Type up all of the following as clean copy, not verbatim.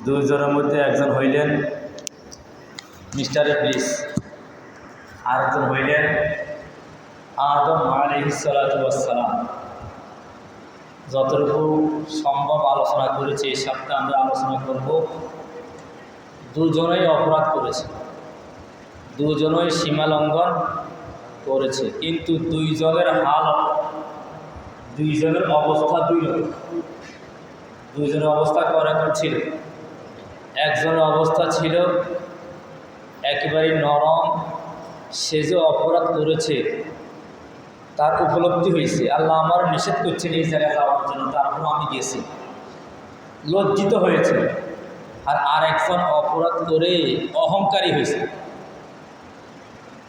দুইজনের মধ্যে একজন হইলেন মিস্টার ইবলিস, আর একজন হইলেন আদম আলাইহিস সালাতু ওয়াস সালাম। যতটুকু সম্ভব আলোচনা করেছি এই সপ্তাহে আমরা আলোচনা করব। দুজনেই অপরাধ করেছে, দুজনেই সীমা লঙ্ঘন করেছে, কিন্তু দুইজনের হাল, দুইজনের অবস্থা দুই রকম। দুইজনের অবস্থা কয়রকম ছিল? একজনের অবস্থা ছিল একেবারে নরম, সে যে অপরাধ করেছে তার উপলব্ধি হয়েছে, আল্লাহ আমার নিষেধ করছেন এই জায়গায় যাওয়ার জন্য, তারপর আমি গেছি, লজ্জিত হয়েছে। আর আরেকজন অপরাধ করে অহংকারী হয়েছে।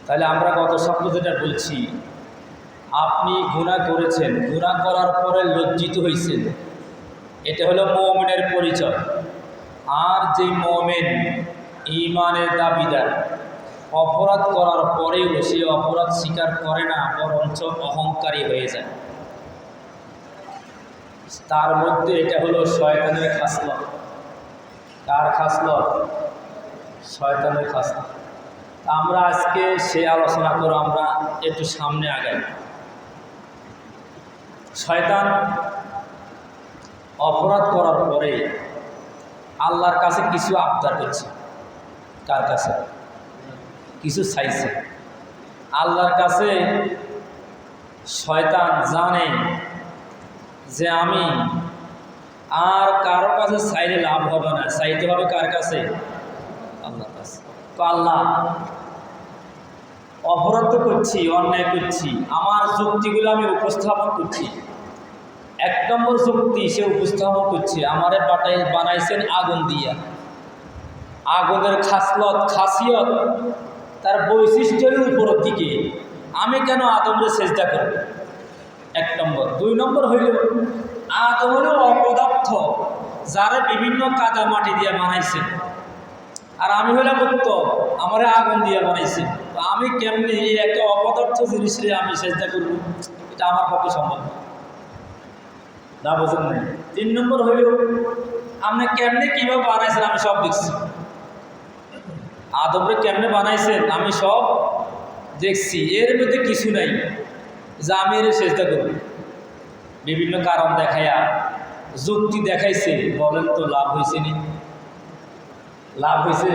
তাহলে আমরা গত সপ্তাহে যেটা বলছি, আপনি গুনাহ করেছেন, গুনাহ করার পরে লজ্জিত হয়েছেন, এটা হলো মুমিনের পরিচয়। আর যে মুমিন ঈমানের দাবিদার, অপরাধ করার পরেও সে অপরাধ স্বীকার করে না, বরঞ্চ অহংকারী হয়ে যায়, তার মধ্যে এটা হলো শয়তানের খাসলত। কার খাসলত? শয়তানের খাসলত। আমরা আজকে সে আলোচনা করে আমরা একটু সামনে আগাই। শয়তান অপরাধ করার পরে আল্লাহর কাছে কিছু আবদার করছে। কার কাছে? কিছু চাইছে আল্লাহর কাছে। শয়তান জানে যে আমি আর কারো কাছে চাইলে লাভ হবে না, চাইতে হবে কার কাছে? আল্লাহর কাছে। তো আল্লাহ, অপরাধ তো করছি, অন্যায় করছি, আমার যুক্তিগুলো আমি উপস্থাপন করছি। এক নম্বর যুক্তি সে উপস্থাপন করছে, আমারে বানাইছেন আগুন দিয়া, আগুনের খাসিয়ত তার বৈশিষ্ট্যের উপরের দিকে, আমি কেন আদমরে সেজদা করব? এক নম্বর। দুই নম্বর হইল আদম হলো অপদার্থ, যারা বিভিন্ন কাদা মাটি দিয়ে বানাইছে, আর আমি হলাম উত্তম, আমার আগুন দিয়ে বানাইছে। তো আমি কেমনি এই একটা অপদার্থ জিনিসরে আমি সেজদা করব? এটা আমার পক্ষে সম্ভব না, বোঝেন নাই? তিন নম্বর হইল আপনি কেমনে কীভাবে বানাইছেন আমি সব দেখছি। আদমরে কেমনে বানাইছেন আমি সব দেখছি, এর মধ্যে কিছু নাই যে আমি এর চেষ্টা করব। বিভিন্ন কারণ দেখাইয়া যুক্তি দেখাইছে, বলেন তো লাভ হয়েছে নি? লাভ হয়েছে?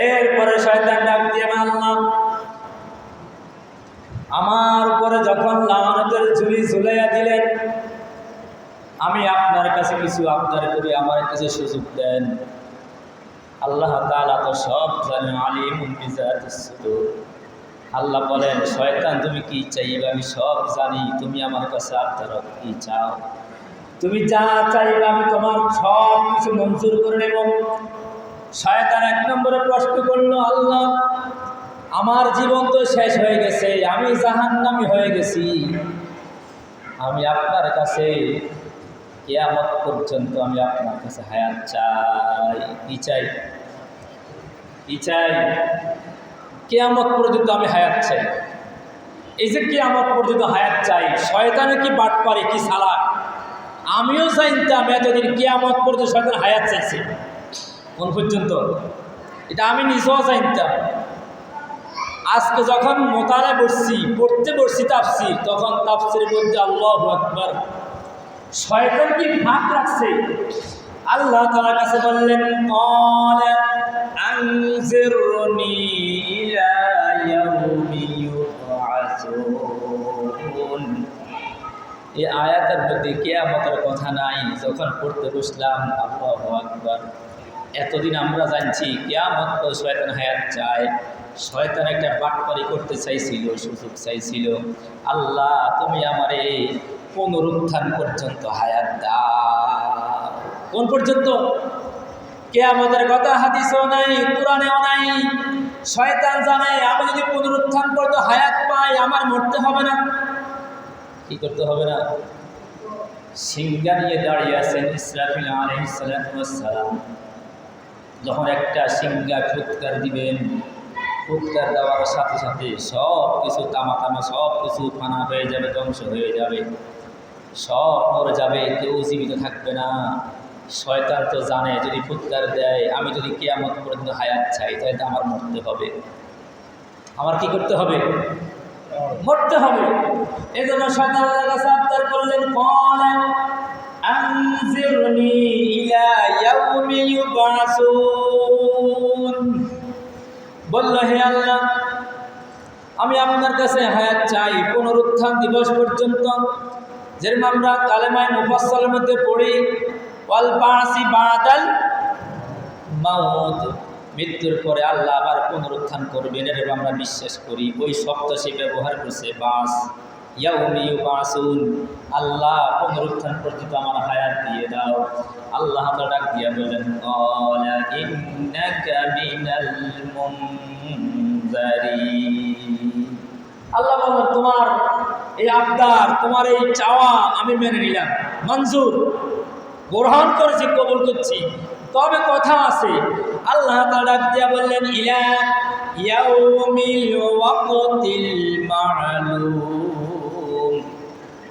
এরপরে শয়তান ডাক দিয়ে আল্লাহ, আমার উপরে যখন লানতের ঝুলি ঝুলাইয়া দিলেন, আমি আপনার কাছে কিছু আবদার করি, আমার কাছে সুযোগ দেন। আল্লাহ তাআলা তো সব জানেন, আলিমুন বিযাতিস সুদূর। আল্লাহ বলেন, শয়তান তুমি কি চাইবে আমি সব জানি, তুমি আমার কাছে আবদার কি চাও? তুমি যা চাইবে আমি তোমার সব কিছু মঞ্জুর করে নেব। শয়তান এক নম্বরে প্রশ্ন করলো, আল্লাহ আমার জীবন তো শেষ হয়ে গেছে, আমি জাহান্নামী হয়ে গেছি, আমি আপনার কাছে কিয়ামত পর্যন্ত আমি আপনার কাছে হায়াত চাই। কি চাই? কি চাই? কিয়ামত পর্যন্ত আমি হায়াত চাই। এই যে কিয়ামত পর্যন্ত হায়াত চাই, শয়তানের কি বাটপারে, কি সালাক! আমিও জানতাম এতদিন কিয়ামত পর্যন্ত শয়তান হায়াত চাইছে। কোন পর্যন্ত? এটা আমি নিজেও জানতাম। আজকে যখন মোতালা পড়তে বসছি তাফসীর, তখন তাফসীরের মধ্যে আল্লাহু আকবার, শয়তান কি ফাঁক রাখছে। আল্লাহ তাআলার কাছে বললেন, ক্বালা আনজিরনি ইলা ইয়াউমি ইউবআসুন। এই আয়াতের মধ্যে কিয়ামতের কথা নাই। যখন পড়তে বসলাম, আল্লাহু আকবার, এতদিন আমরা জানছি কিয়ামত তো শয়তান হায়াত চায়। শয়তান একটা বাটপারি করতে চাইছিল, সুযোগ চাইছিল। আল্লাহ তুমি আমারে পুনরুত্থান পর্যন্ত হায়াত দাও। কোন পর্যন্ত? কিয়ামতের কথা হাদিসেও নাই, কোরআনেও নাই। শয়তান জানে আমি যদি পুনরুত্থান পর্যন্ত হায়াত পাই, আমার মরতে হবে না। কি করতে হবে না? সিংহা নিয়ে দাঁড়িয়ে আছেন ইসরাফিল আলাইহিস সালাম। যখন একটা সিংহা ফুৎকার দিবেন, ফুৎকার দেওয়ার সাথে সাথে সব কিছু তামা সব কিছু ফানা হয়ে যাবে, ধ্বংস হয়ে যাবে, সব মরে যাবে, কেউ জীবিত থাকবে না। শয়তান তো জানে যদি ফুৎকার দেয়, আমি যদি কিয়ামত পর্যন্ত হায়াত চাই তাহলে তো আমার মরতে হবে। আমার কি করতে হবে? মরতে হবে। এই জন্য শয়তান আল্লাহর কাছে আবদার করলেন, ক্বালা আনজিরনি ইলা ইয়াউমি ইউবআসুন। বলল, হে আল্লাহ, আমি আপনার কাছে হায়াত চাই পুনরুত্থান দিবস পর্যন্ত, যেরকম আমরা কালেমায়ে মুফাসসালের মধ্যে পড়ি, ওয়াল বাসি বাদাল মাউত, মৃত্যুর পরে আল্লাহ আবার পুনরুত্থান করবেন, এটা আমরা বিশ্বাস করি। ওই শব্দ সে ব্যবহার করছে, বাস, ইয়াউমি ইউবআসুন, আল্লাহ পুনরুত্থান পর্যন্ত আমার হায়াত দিয়ে দাও। আল্লাহ তো ডাক দিয়া বলেন, ক্বালা ইন্নাকা মিনাল মুনজারিন। আল্লাহ বলেন, তোমার এই আবদার, তোমার এই চাওয়া আমি মেনে নিলাম, মঞ্জুর, গ্রহণ করেছি, কবুল করছি। তবে কথা আছে, আল্লাহ তাআলা ডাক দিয়া বললেন, ইলা ইয়াউমিল ওয়াক্তিল মা'লুম,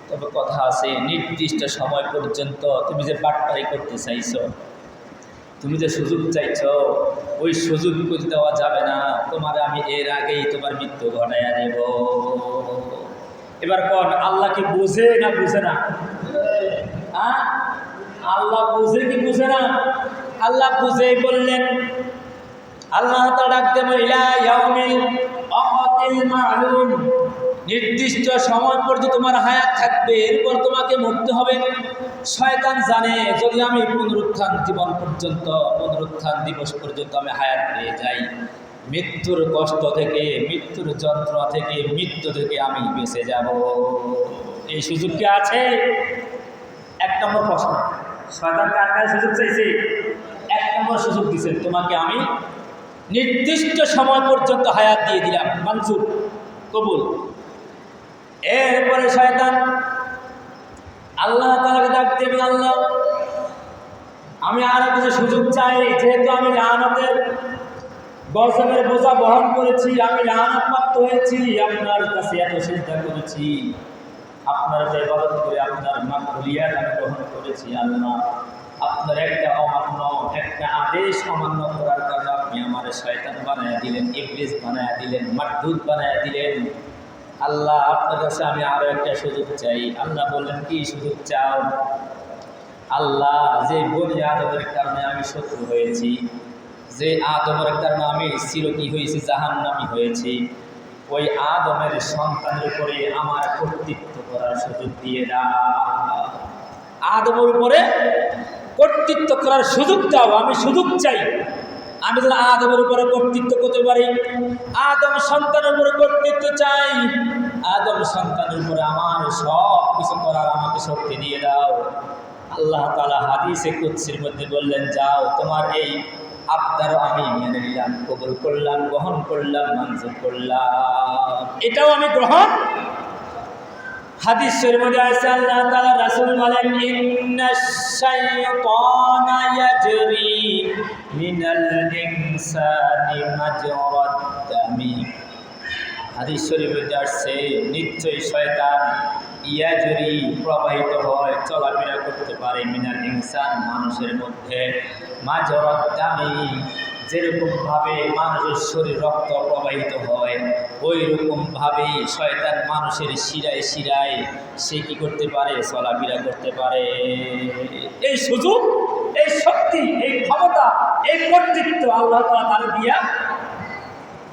তবে কথা আছে, নির্দিষ্ট সময় পর্যন্ত তুমি যে বাটপারি করতে চাইছো, তুমি যে সুযোগ চাইছো, ওই সুযোগ করে দেওয়া যাবে না। তোমার আমি এর আগেই তোমার মৃত্যু ঘটাইয়া দেব। এবার কোন আল্লাহ কি বুঝে না বুঝে না? আল্লাহ বুঝে কি বুঝে না? আল্লাহ বুঝেই বললেন। আল্লাহ তাআলা ডাকতে বলিলা ইয়াউমিল ওয়াক্তিল মা'লুম, নির্দিষ্ট সময় পর্যন্ত তোমার হায়াত থাকবে, এরপর তোমাকে মরতে হবে। শয়তান জানে যদি আমি পুনরুত্থান জীবন পর্যন্ত, পুনরুত্থান দিবস পর্যন্ত আমি হায়াত পেয়ে যাই, মৃত্যুর কষ্ট থেকে, মৃত্যুর যন্ত্রণা থেকে, মৃত্যু থেকে আমি বেঁচে যাব। এই সুযোগ কি আছে? এক নম্বর প্রশ্ন, শয়তান কার কাছে সুযোগ চাইছে? এক নম্বর সুযোগ দিছে, তোমাকে আমি নির্দিষ্ট সময় পর্যন্ত হায়াত দিয়ে দিলাম, মঞ্জুর, কবুল। এরপরে শয়তান আল্লাহ তাআলাকে ডাক দেবে, আল্লাহ আমি আরো কিছু সুযোগ চাই, যেহেতু আমি লাআনতের গজবের বোঝা বহন করেছি, আমি লাআনতপ্রাপ্ত হয়েছি, আপনার কাছে এত সিজদা করেছি, আপনার ইবাদত করে আপনার মাকবুলিয়াত আমি গ্রহণ করেছি। আল্লাহ, আপনার একটা অমান্য, একটা আদেশ অমান্য করার কারণে আপনি আমার শয়তান বানায়া দিলেন, ইবলিস বানায়া দিলেন, মারদুদ বানায়া দিলেন। আল্লাহ, আপনার কাছে আমি আরো একটা সুযোগ চাই। আল্লাহ বললেন, কি সুযোগ চাও? আল্লাহ, যে বনি আদমের কারণে আমি শত্রু হয়েছি, যে আদমের কারণে আমি চিরকি হয়েছি, জাহান্নামী হয়েছি, ওই আদমের সন্তানের উপরে আমার কর্তৃত্ব করার সুযোগ দিয়ে দাও। আদমের উপরে কর্তৃত্ব করার সুযোগ দাও, আমি সুযোগ চাই। আমি যেন আদমের উপরে কর্তৃত্ব করতে পারি, আদম সন্তানের উপরে কর্তৃত্ব চাই, আদম সন্তানের উপরে আমার সব কিছু করার আমাকে শক্তি দিয়ে দাও। আল্লাহ তাআলা হাদিসে কুদসির মধ্যে বললেন, যাও, তোমার এই আবদার আমি মেনে নিলাম, কবুল করলাম, গ্রহণ করলাম, মঞ্জুর করলাম, এটাও আমি গ্রহণ। হাদিস শরীফের মধ্যে আছে, আল্লাহ তাআলা রাসূল বলেন, ইন্নাশ শাইতানা ইয়াজরি মিনাল ইনসানি মাজরাদ দামি। হাদিস শরীফে আসছে, নিশ্চয়ই শয়তান ইয়াজরি প্রবাহিত হয়, চলাফেরা করতে পারে, মিনাল ইনসান মানুষের মধ্যে, মাজরাদ দামি, যেরকমভাবে মানুষের শরীর রক্ত প্রবাহিত হয়, ওই রকমভাবেই শয়তান মানুষের শিরায় শিরায় সে কী করতে পারে? চলাফেরা করতে পারে। এই সুযোগ, এই শক্তি, এই ক্ষমতা, এই কর্তৃত্ব আল্লাহ তাআলা তার দিয়া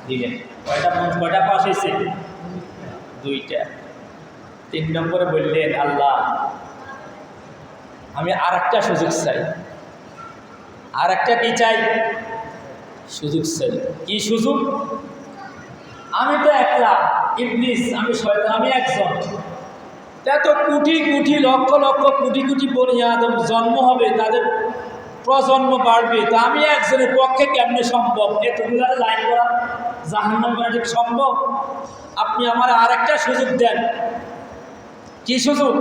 দিলেন। কয়টা পাশ হয়েছে? 2টা। 3 নম্বরে বললেন, আল্লাহ আমি আর একটা সুযোগ চাই। আর একটা কি চাই? সুযোগ চাই। কি সুযোগ? আমি তো একলা, ইবলিস, আমি শয়তান, আমি একজন, এত কোটি কোটি লক্ষ লক্ষ কোটি কোটি বনি আদম জন্ম হবে, তাদের প্রজন্ম বাড়বে, তা আমি একজনের পক্ষে কেমনে সম্ভব? এতগুলো লাইন করা, জাহান্নাম করা ঠিক সম্ভব? আপনি আমার আর একটা সুযোগ দেন। কি সুযোগ?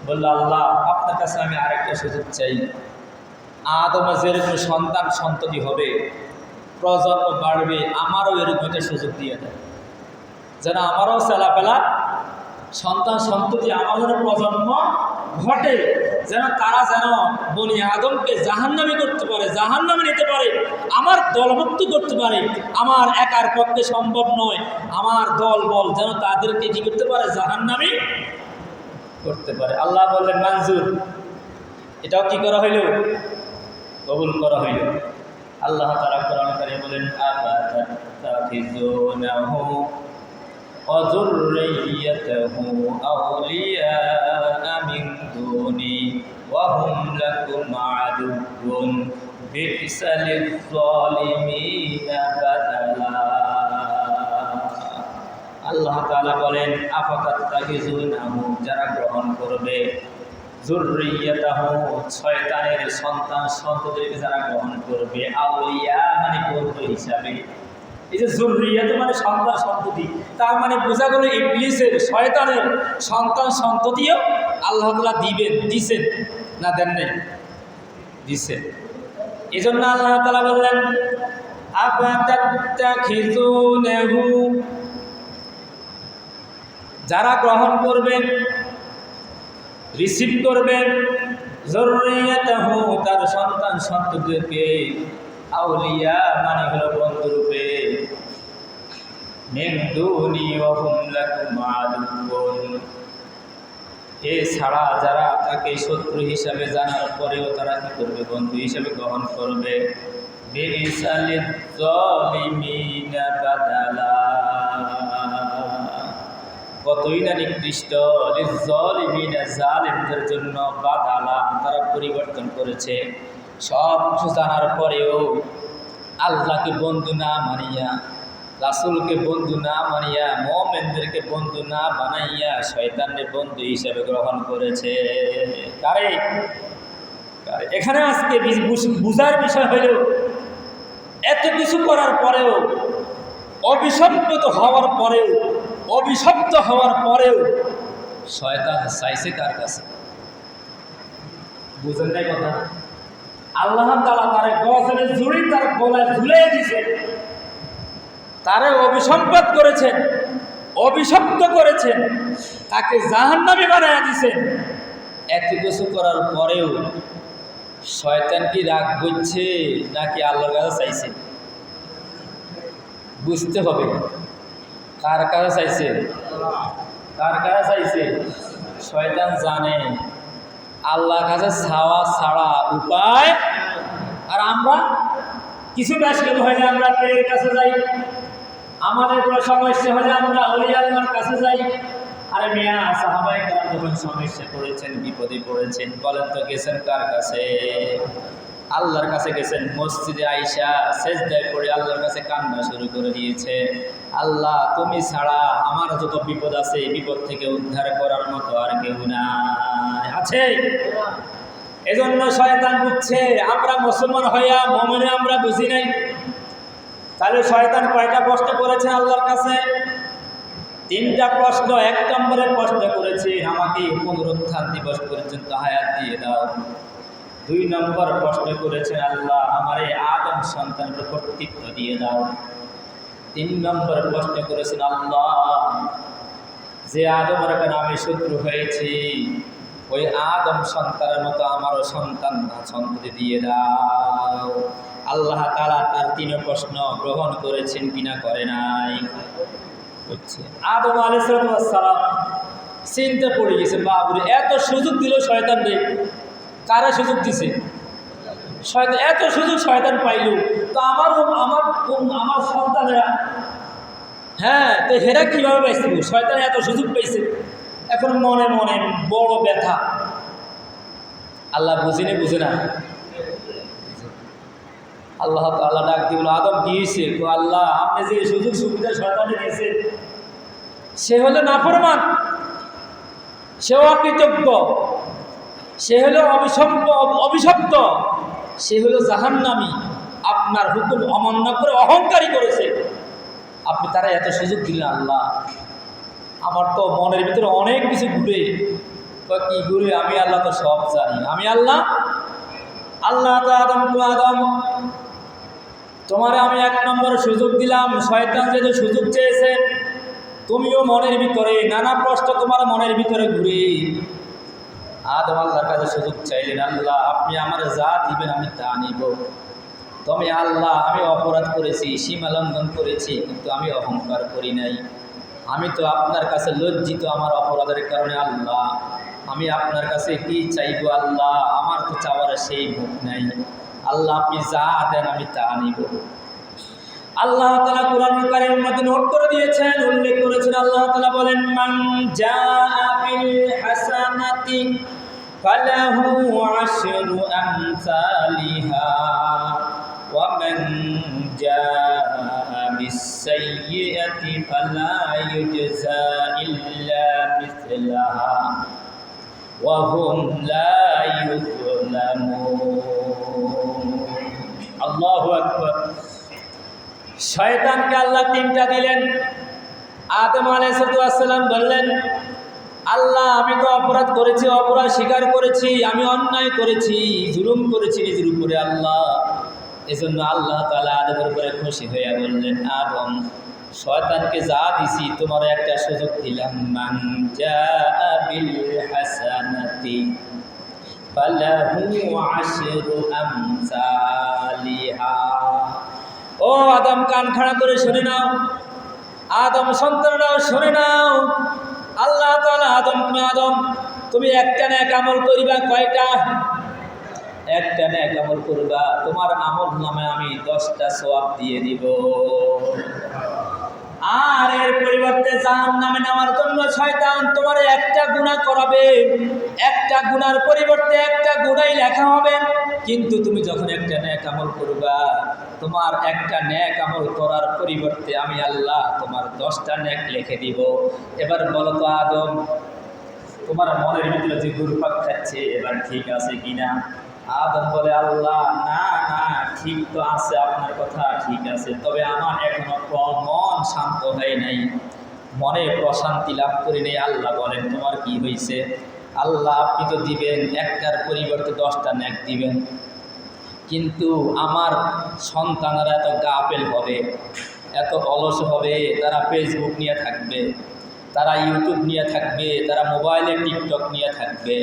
বলল, আল্লাহ আপনার কাছে আমি আর একটা সুযোগ চাই। আদমের যেরকম সন্তান সন্ততি হবে, প্রজন্ম বাড়বে, আমারও এরকম একটা সুযোগ দিয়ে দেয়, যেন আমারও চেলাপেলা সন্তান সন্ততি, আমাদের প্রজন্ম ঘটে, যেন তারা যেন বনি আদমকে জাহান্নামী করতে পারে, জাহান্নামে নিতে পারে, আমার দলভুক্ত করতে পারে। আমার একার পক্ষে সম্ভব নয়, আমার দল বল যেন তাদেরকে কি করতে পারে, জাহান্নামী করতে পারে। আল্লাহ বললেন মঞ্জুর, এটাও কি করা হইল, কবুল করা হইল। আল্লাহ তাআলা কোরআনে কারিমে বলেন আফাতাখিযুনাহু ওয়া যুররিয়াতাহু আউলিয়া মিন দুনি ওয়া হুম লাকুম আদুউন বি'সা লিয-যালিমিনা বাদালা। আল্লাহ তাআলা বলেন আফাতাখিযুনাহু, যারা গ্রহণ করবে, যুররিয়াতাহু, শয়তানের সন্তান সন্ততিকে যারা গ্রহণ করবে, আউলিয়া মানে বন্ধু হিসাবে। এই যে যুররিয়াত মানে সন্তান সন্ততি, তার মানে বোঝা গেল ইবলিসের শয়তানের সন্তান সন্ততিও আল্লাহ তাআলা দিবেন, দিছেন না দেন নাই, দিছেন। এই জন্য আল্লাহ তাআলা বললেন আফাতাখিযুনাহু, যারা গ্রহণ করবেন, রিসিভ করবেন, যুররিয়াতাহু, তার সন্তান সন্ততিকে, আউলিয়া মানে হলো বন্ধুরূপে, মিন দুনি ওয়া হুম লাকুম আদুউন, এছাড়া যারা তাকে শত্রু হিসাবে জানার পরেও তারা কি করবে, বন্ধু হিসাবে গ্রহণ করবে। বি'সা লিয-যালিমিনা বাদালা, কতই না নিকৃষ্ট, লিয-যালিমিনা, জালিমদের জন্য, বাদালা, তারা পরিবর্তন করেছে। সব কিছু জানার পরেও আল্লাহকে বন্ধু না মানিয়া, রাসূলকে বন্ধু না মানিয়া, মুমিনদেরকে বন্ধু না বানাইয়া শয়তানকে বন্ধু হিসেবে গ্রহণ করেছে। কারে? এখানে আজকে বুঝার বিষয় হইল, এত কিছু করার পরেও, অভিশপ্ত হওয়ার পরেও, অভিশপ্ত হওয়ার পরেও শয়তান চাইছে কার কাছে? বুঝেন নাই কথা? আল্লাহ তাআলা তারে গজলে জুড়ি তার গলায় ঝুলিয়ে দিয়েছে, তারে অভিসম্পাদ করেছেন, অভিশপ্ত করেছেন, তাকে জাহান্নামী বানায়া দিয়েছেন। এত কিছু করার পরেও শয়তান কি রাগ করছে নাকি আল্লাহর কাছে চাইছে? বুঝতে হবে কার কাছে চাইছে, কার কাছে চাইছে। শয়তান জানে আল্লাহর কাছে চাওয়া ছাড়া উপায়। আর আমরা কিছু ব্যাসকেল হলে আমরা পীরের কাছে যাই, আমাদের কোনো সমস্যা হলে আমরা ওলি আল্লাহর কাছে যাই। আরে মিয়া, সাহাবায়ে কেরাম যখন সমস্যা পড়েছেন, বিপদে পড়েছেন, বলেন তো গেছেন কার কাছে? আল্লাহর কাছে গেছেন। মসজিদে আইসা সেজদায় পড়ে আল্লাহর কাছে কান্না শুরু করে দিয়েছে, আল্লাহ তুমি ছাড়া আমার যত বিপদ আছে, বিপদ থেকে উদ্ধার করার মতো আর কেউ নাই, আছে? এজন্য শয়তান বুঝছে আমরা মুসলমান হইয়া মুমিনে আমরা বুঝি নাই। তাহলে শয়তান কয়টা প্রশ্ন করেছে আল্লাহর কাছে? 3টা প্রশ্ন। 1 নম্বরে প্রশ্ন করেছে আমাকে পুনরুত্থান দিবস পর্যন্ত হায়াত দিয়ে দাও। 2 নম্বর প্রশ্ন করেছেন আল্লাহ আমার এই আদম সন্তানের কর্তৃত্ব দিয়ে দাও। 3 নম্বর প্রশ্ন করেছেন আল্লাহ যে আদমের কারণে আমি শত্রু হয়েছি, ওই আদম সন্তানের মতো আমারও সন্তান সন্ততি দিয়ে দাও। আল্লাহ তাআলা তার 3 প্রশ্ন গ্রহণ করেছেন কিনা করে নাই? আদম আলাইহিস সালাম চিন্তা পড়ে গেছে, বাবুরে এত সুযোগ দিল শয়তান রে। কারা সুযোগ দিছে? শয়তান। এত সুযোগ শয়তান পাইল, তো আমার সন্তানেরা, হ্যাঁ, তো হেরা কীভাবে পাইছে? শয়তান এত সুযোগ পাইছে, এখন মনে মনে বড় ব্যথা। আল্লাহ বুঝিনি, বুঝে না। আল্লাহ তাআলা ডাক দিল, আদম কি হয়েছে? আল্লাহ আপনি যে সুযোগ সুবিধা শয়তানে দিয়েছে, সে হলো নাফরমান, সেও অকৃতজ্ঞ, সে হলো অভিশপ্ত, সে হলো জাহান্নামী, আপনার হুকুম অমান্য করে অহংকারী করেছে, আপনি তারা এত সুযোগ দিলেন। আল্লাহ আমার তো মনের ভিতরে অনেক কিছু ঘুরে, কি ঘুরে আমি আল্লাহ তো সব জানি। আমি আল্লাহ তো আদম তোমারে আমি 1 নম্বর সুযোগ দিলাম। শয়তান যেহেতু সুযোগ চেয়েছে, তুমিও মনের ভিতরে নানা প্রশ্ন তোমার মনের ভিতরে ঘুরে, আদম আল্লাহর কাছে সুযোগ চাইলেন, আল্লাহ আপনি আমার যা দিবেন আমি তা নিব। তুমি আল্লাহ আমি অপরাধ করেছি, সীমা লঙ্ঘন করেছি, কিন্তু আমি অহংকার করি নাই। আমি তো আপনার কাছে লজ্জিত আমার অপরাধের কারণে। আল্লাহ আমি আপনার কাছে কি চাইবো? আল্লাহ আমার তো চাওয়ার সেই মুখ নাই। আল্লাহ আপনি যা দেন আমি তা নিব। আল্লাহ তাআলা কুরআনুল কারীমের মধ্যে নোট করে দিয়েছেন, উল্লেখ করেছেন। আল্লাহ তাআলা বলেন, মান জাআ বিল হাসানাতি ফালাহু আশরু আমসালিহা ওয়া মান জাআ বিস সাইয়্যিআতি ফালা ইউজজা ইল্লা মিসলাহা ওয়া হুম লা ইউযলামুন। আল্লাহু আকবার। শয়তানকে আল্লাহ তিনটা দিলেন। আদম আলাইহিস সালাম বললেন, আল্লাহ আমি তো অপরাধ করেছি, অপরাধ স্বীকার করেছি, আমি অন্যায় করেছি, জুলুম করেছি নিজের উপরে আল্লাহ। এজন্য আল্লাহ তাআলা আদমের উপরে খুশি হয়ে বললেন, আদম শয়তানকে যা দিছি তোমার একটা সুযোগ দিলাম, মান জাআ বিল হাসানাতি ফালাহু আশরু আমসালিহা। ও আদম কান খাড়া করে শুনে নাও, আদম সন্তানরাও শুনে নাও। আল্লাহ তাআলা আদম তুমি একটা নেক আমল করিবা, কয়টা? একটা নেক আমল করবা, তোমার আমল নামে আমি 10টা সওয়াব দিয়ে দিব। আর এর পরিবর্তে জাহান্নামে নেওয়ার জন্য শয়তান তোমার একটা গুনাহ করাবে। একটা গুনার পরিবর্তে একটা গুনাহই লেখা হবে। কিন্তু তুমি যখন একটা নেক আমল করবা, তোমার একটা নেক আমল করার পরিবর্তে আমি আল্লাহ তোমার 10টা নেক লিখে দিব। এবার বলো তো আদম, তোমার মনের ভিতরে যে ঘুরপাক খাচ্ছে এবার ঠিক আছে কিনা? আদম বলে, আল্লাহ না না ঠিক তো আছে, আপনার কথা ঠিক আছে, তবে আমার এখনো মন শান্ত হয় নাই, মনে প্রশান্তি লাভ করি নাই। আল্লাহ বলেন, তোমার কি হয়েছে? আল্লাহ আপনি তো দিবেন, একটার পরিবর্তে 10টা নেক দিবেন, কিন্তু আমার সন্তানরা এত গাফেল হবে, এত অলস হবে, তারা ফেসবুক নিয়ে থাকবে, তারা ইউটিউব নিয়ে থাকবে, তারা মোবাইলে টিকটক নিয়ে থাকবে,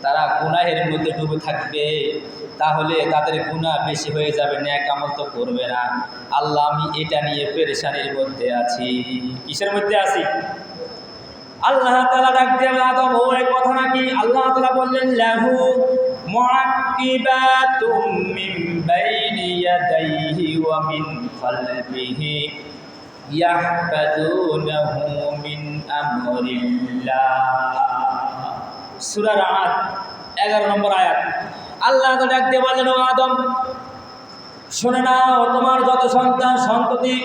তারা গুনাহের মধ্যে ডুবে থাকবে, তাহলে তাদের গুনাহ বেশি হয়ে যাবে, নেক আমল তো করবে না। আল্লাহ আমি এটা নিয়ে পেরেশানির মধ্যে আছি। কিসের মধ্যে আছি? আল্লাহ তাআলা ডাক দিয়ে, আদম ও এই কথা নাকি? আল্লাহ তাআলা বললেন, লাহু মুআক্কিবাতুম মিন বাইনি ইয়াদাইহি ওয়া মিন খালফিহি ইয়াহফাযুনাহু মিন আমরিল্লাহ। সূরা রা'দ 11 নম্বর আয়াত। আল্লাহ তো ডাক দিয়ে বললেন, ও আদম শুনে নাও, তোমার যত সন্তান সন্ততি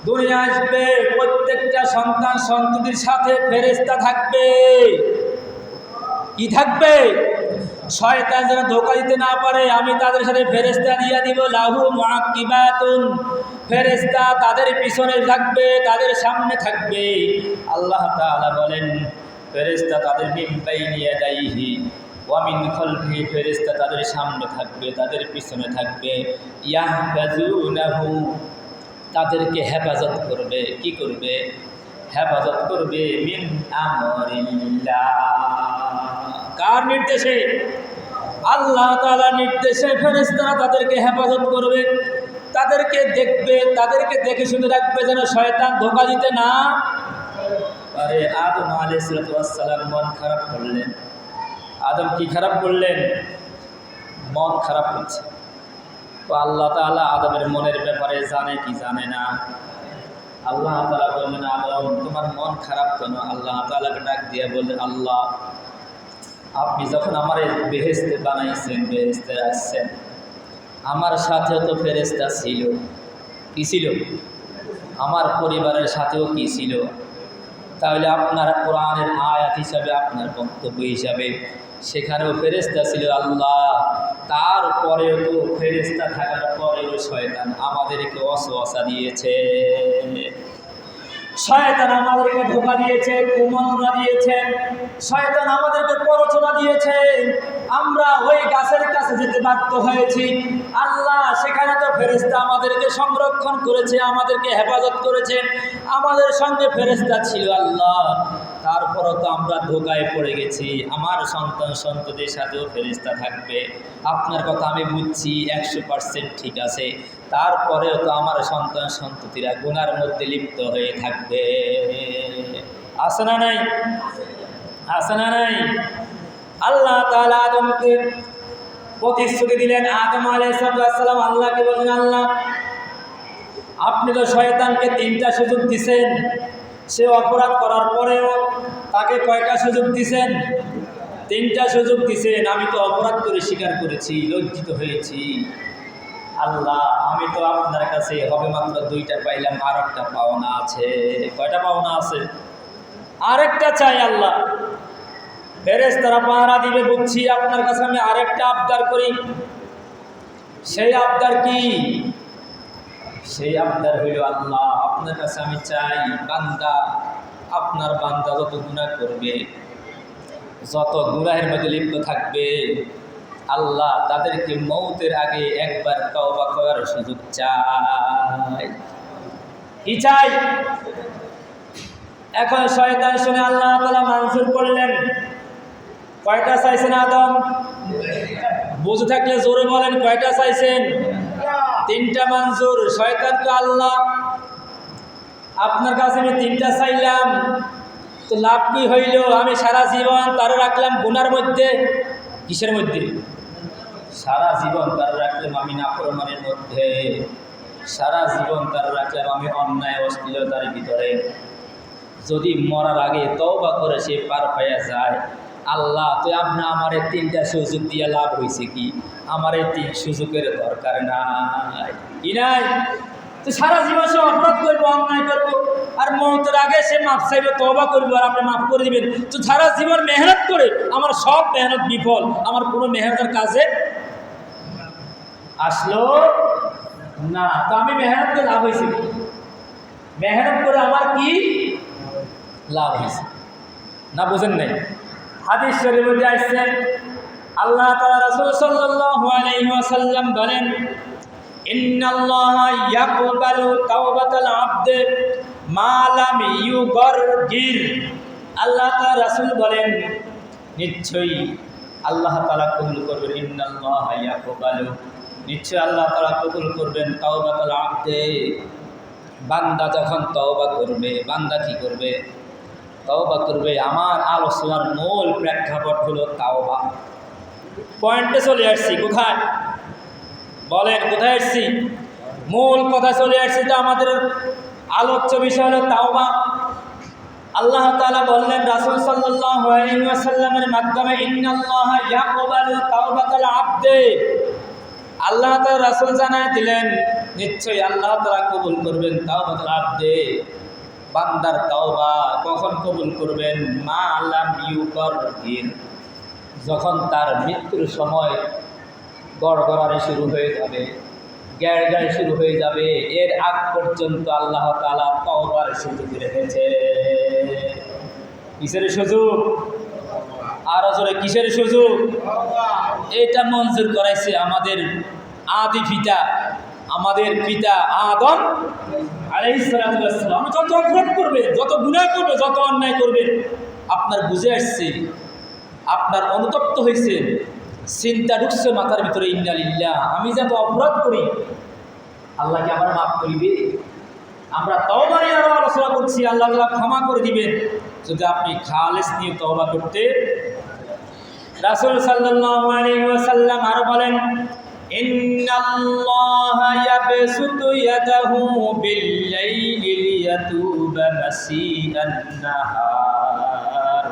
দুনিয়া আসবে, প্রত্যেকটা সন্তান সন্ততির সাথে ফেরেশতা থাকবে। কি থাকবে? শয়তান যেন ধোঁকা দিতে না পারে, আমি তাদের সাথে ফেরেশতা দিয়ে দিব। লাহু মুআক্কিবাতুন, ফেরেশতা তাদের পিছনে থাকবে, তাদের সামনে থাকবে। আল্লাহ তাআলা বলেন, ফেরেশতা তাদের মিন বাইনি ইয়াদাইহি ওয়া মিন খালফিহি, ফেরেশতা তাদের সামনে থাকবে, তাদের পিছনে থাকবে। ইয়াহফাযুনাহু, তাদেরকে হেফাজত করবে। কি করবে? হেফাজত করবে। মিন আমরিল্লাহ, কার নির্দেশে? আল্লাহ তাআলার নির্দেশে ফেরেশতারা তাদেরকে হেফাজত করবে, তাদেরকে দেখবে, তাদেরকে দেখে শুনে রাখবে যেন শয়তান ধোঁকা দিতে না পারে। আদম আলাইহিস সালাম মন খারাপ করলেন। আদম কি খারাপ করলেন? মন খারাপ করছে। তো আল্লাহ তাআলা আদমের মনের ব্যাপারে জানে কি জানে না? আল্লাহ তাআলা বললেন, আদম তোমার মন খারাপ কেন? আল্লাহ তাআলাকে ডাক দিয়ে বললেন, আল্লাহ আপনি যখন আমার বেহেশতে বানাইছেন, বেহেশতে আসছেন, আমার সাথেও তো ফেরেশতা ছিল। কি ছিল? আমার পরিবারের সাথেও কি ছিল? তাহলে আপনার কোরআনের আয়াত হিসাবে, আপনার বক্তব্য হিসাবে সেখানেও ফেরেশতা ছিল। আল্লাহ তারপরেও তো ফেরেশতা থাকার পরেও শয়তান আমাদেরকে ওয়াসওয়াসা দিয়েছে, শয়তান আমাদেরকে ধোঁকা দিয়েছে, কুমন্ত্রণা দিয়েছে। শয়তান আমাদেরকে প্ররোচনা দিয়েছে, আমরা ওই গাছের কাছে যেতে বাধ্য হয়েছি। আল্লাহ সেখানে তো ফেরেশতা আমাদেরকে সংরক্ষণ করেছে, আমাদেরকে হেফাজত করেছে, আমাদের সঙ্গে ফেরেশতা ছিল আল্লাহ। তারপরও তো আমরা ধোঁকায় পড়ে গেছি, আমার সন্তান সন্ততির সাথেও ফেরেশতা থাকবে। আপনার কথা আমি বুঝছি 100% ঠিক আছে, তারপরেও তো আমার সন্তান সন্ততিরা গুনার মধ্যে লিপ্ত হয়ে থাকবে। আছে না নাই? আছে না নাই? আল্লাহ তাআলা আদমকে প্রতিশ্রুতি দিলেন। আদম আলাইহিস সালাম আল্লাহকে বললেন, আল্লাহ আপনি তো শয়তানকে 3টা সুযোগ দিছেন, সে অপরাধ করার পরেও তাকে কয়টা সুযোগ দিছেন? 3টা সুযোগ দিছেন। আমি তো অপরাধ করে স্বীকার করেছি, লজ্জিত হয়েছি। আল্লাহ আমি তো আপনার কাছে হবে মাত্র 2টা পাইলাম, আর একটা পাওনা আছে। কয়টা পাওনা আছে? আরেকটা চাই আল্লাহ। ফেরেশতারা পাহারা দিবে বুঝছি, আপনার কাছে আমি আরেকটা আবদার করি। সেই আবদার কি? সেই আবদার হইল, আল্লাহ আপনার কাছে আমি চাই, বান্দা আপনার বান্দা যত গুনাহ করবে, যত গুনাহের মধ্যে লিপ্ত থাকবে, আল্লাহ তাদেরকে মৌতের আগে একবার তওবা করার সুযোগ চাই। কি চাই? এখন শয়তান শুনে আল্লাহ তাআলা মঞ্জুর করলেন। কয়টা চাইছেন আদম? বুঝে থাকলে জোরে বলেন, কয়টা চাইছেন? 3টা মঞ্জুর। শয়তান তো, আল্লাহ আপনার কাছে আমি 3টা চাইলাম, তো লাভ কি হইল? আমি সারা জীবন তার রাখলাম গুনার মধ্যে। কিসের মধ্যে? সারা জীবন তার রাখলাম আমি নাফরমানের মধ্যে, সারা জীবন তার রাখলাম আমি অন্যায় অশ্লীলতার ভিতরে। যদি মরার আগে তওবা করে সে পার পাইয়া যায়, আল্লাহ তো আপনি আমার 3টা সুযোগ দিয়ে লাভ হয়েছে কি? আমার এই 3 সুযোগের দরকার নাই। কি নাই? তো সারা জীবন সে অপরাধ করবো, অন্যায় করবো, আর মৌতের আগে সে মাফ চাইবে, তওবা করবো, আর আপনি মাফ করে দিবেন। তো সারা জীবন মেহনত করে আমার সব মেহনত বিফল, আমার কোনো মেহনতের কাজে আসলো না। তো আমি মেহনত করে লাভ হয়েছে কি? মেহনত করে আমার কি লাভ হয়েছে? না বুঝেন নাই? হাদিস শরীফের মধ্যে আসছে, আল্লাহ তাআলা রাসূল সাল্লাল্লাহু আলাইহি ওয়াসাল্লাম বলেন, ইন্নাল্লাহা ইয়াকবালু তাওবাতাল আবদি মা লাম ইউগারগির। আল্লাহ তাআলা রাসূল বলেন, নিশ্চয়ই আল্লাহ তাআলা কবুল করবেন। ইন্নাল্লাহা ইয়াকবালু, নিশ্চয় আল্লাহ তাআলা কবুল করবেন তাওবাতাল আবদি। বান্দা যখন তওবা করবে, বান্দা কি করবে? তওবা করবে। আমার আলোচনার মূল প্রেক্ষাপট হলো তাওবা। পয়েন্টে চলে আসছি। কোথায় বলেন? কোথায় আসছি? মূল কথা চলে আসছি। তো আমাদের আলোচ্য বিষয় হলো তাওবা। আল্লাহ তাআলা বললেন রাসূল সাল্লাল্লাহু আলাইহি ওয়াসাল্লামের মাধ্যমে, ইন্নাল্লাহা ইয়াকবালু তাওবাতাল আবদি। আল্লাহ তাআলা রাসূল জানায় দিলেন, নিশ্চয়ই আল্লাহ তাআলা কবুল করবেন তাওবাতাল আবদি, বান্দার তওবা। কখন কবুল করবেন? মা লাম ইউগারগির, যখন তার মৃত্যুর সময় গড়গড়ানি শুরু হয়ে যাবে, গ্যাড়গ্যাড় শুরু হয়ে যাবে, এর আগ পর্যন্ত আল্লাহ তাআলা তওবার সুযোগ রেখেছে। কিসের সুযোগ? আরো জোরে, কিসের সুযোগ? এটা মঞ্জুর করাইছে আমাদের আদি পিতা, আমাদের পিতা আদম আলাইহিস সালাম। যত অপরাধ করবে, যত গুনাহ করবে, যত অন্যায় করবে, আপনার বুঝে আসছে, আপনার অনুতপ্ত হয়েছে, চিন্তা ঢুকছে মাথার ভিতরে, ইন্না লিল্লাহ, আমি যত অপরাধ করি আল্লাহ কি আমার মাফ করিবে? আমরা তওবা নিয়ে আরো আলোচনা করছি, আল্লাহ তাআলা ক্ষমা করে দিবেন যদি আপনি খালেস নিয়ে তওবা করতে। রাসূল সাল্লাল্লাহু আলাইহি ওয়াসাল্লাম আর বলেন, ইন্নাল্লাহা ইয়াবসুতু ইয়াদাহু বিল-লাইলি লিয়াতুবা মাসিআন নাহার।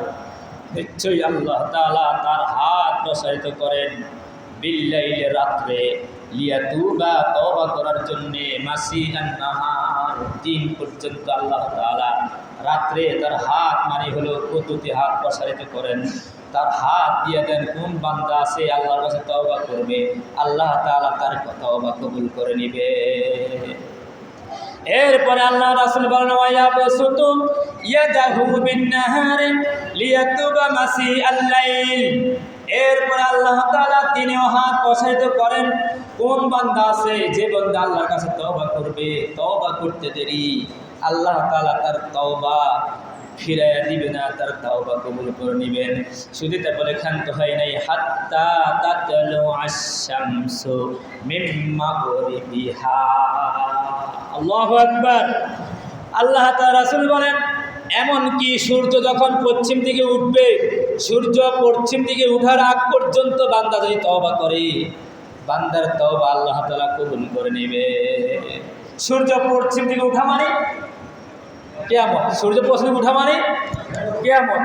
নিশ্চয়ই আল্লাহ তাআলা তার হাত প্রসারিত করেন বিল-লাইলি, রাত্রে, লিয়াতুবা, তওবা করার জন্যে, মাসিআন নাহার, দিন পর্যন্ত আল্লাহ তাআলা রাত্রে তার হাত মানে হলো কুদরতি হাত প্রসারিত করেন। তার হাত দিয়ে দেন কোন বান্দা আছে আল্লাহর কাছে তওবা করবে, আল্লাহ তাআলা তার তওবা কবুল করে নিবে। এরপরে আল্লাহ রাসূল বলেন ওয়ায়াবসুতু ইয়াদাহু বিন-নাহারি লিয়াতুবা মাসিআল লাইল। এরপরে আল্লাহ তাআলা তিনিও হাত প্রসারিত করেন। কোন বান্দা আছে যে বান্দা আল্লাহর কাছে তওবা করবে, তওবা করতে দেরি আল্লাহ তাআলা তার তওবা ফিরাইয়া দিবে না, তার তওবা কবুল করে নেবেন। শুধু তা বলে ক্ষান্ত হয় নাই, হাত্তা তাতলু আশ-শামসু মিন মাগরিবিহা। আল্লাহু আকবার। আল্লাহ তাআলা রাসূল বলেন এমন কি সূর্য যখন পশ্চিম দিকে উঠবে, সূর্য পশ্চিম দিকে উঠার আগ পর্যন্ত বান্দা যদি তওবা করে, বান্দার তওবা আল্লাহ তাআলা কবুল করে নেবে। সূর্য পশ্চিম দিকে উঠা মানে কিয়ামত, সূর্য পশ্চিম দিকে উঠা মানে কিয়ামত।